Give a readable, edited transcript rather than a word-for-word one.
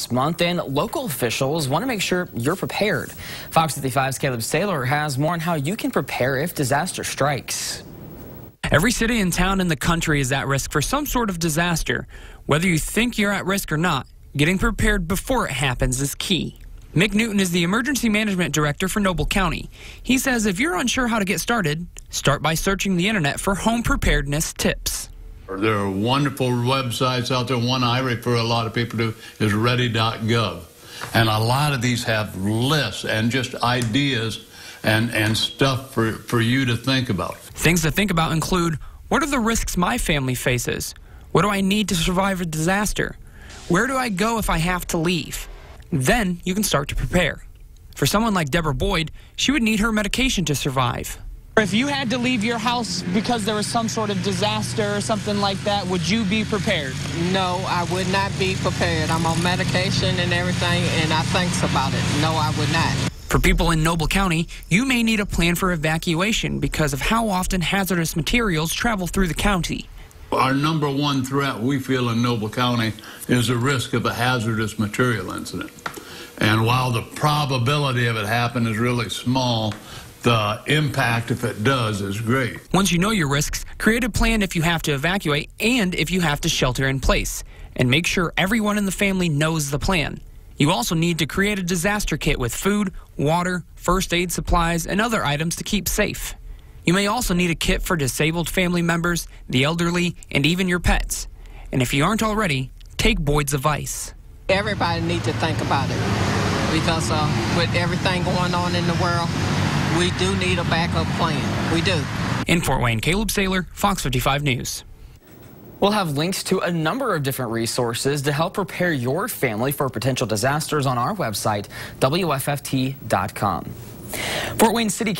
this month, and local officials want to make sure you're prepared. Fox 55's Caleb Saylor has more on how you can prepare if disaster strikes. Every city and town in the country is at risk for some sort of disaster. Whether you think you're at risk or not, getting prepared before it happens is key. Mick Newton is the Emergency Management Director for Noble County. He says if you're unsure how to get started, start by searching the internet for home preparedness tips. There are wonderful websites out there. One I refer a lot of people to is ready.gov. And a lot of these have lists and just ideas and stuff for you to think about. Things to think about include, what are the risks my family faces? What do I need to survive a disaster? Where do I go if I have to leave? Then you can start to prepare. For someone like Deborah Boyd, she would need her medication to survive. If you had to leave your house because there was some sort of disaster or something like that, would you be prepared? No, I would not be prepared. I'm on medication and everything, and I think about it. No, I would not. For people in Noble County, you may need a plan for evacuation because of how often hazardous materials travel through the county. Our number one threat we feel in Noble County is the risk of a hazardous material incident. And while the probability of it happening is really small, the impact, if it does, is great. Once you know your risks, create a plan if you have to evacuate and if you have to shelter in place. And make sure everyone in the family knows the plan. You also need to create a disaster kit with food, water, first aid supplies, and other items to keep safe. You may also need a kit for disabled family members, the elderly, and even your pets. And if you aren't already, take Boyd's advice. Everybody needs to think about it because with everything going on in the world, we do need a backup plan. We do. In Fort Wayne, Caleb Saylor, Fox 55 News. We'll have links to a number of different resources to help prepare your family for potential disasters on our website, WFFT.com. Fort Wayne City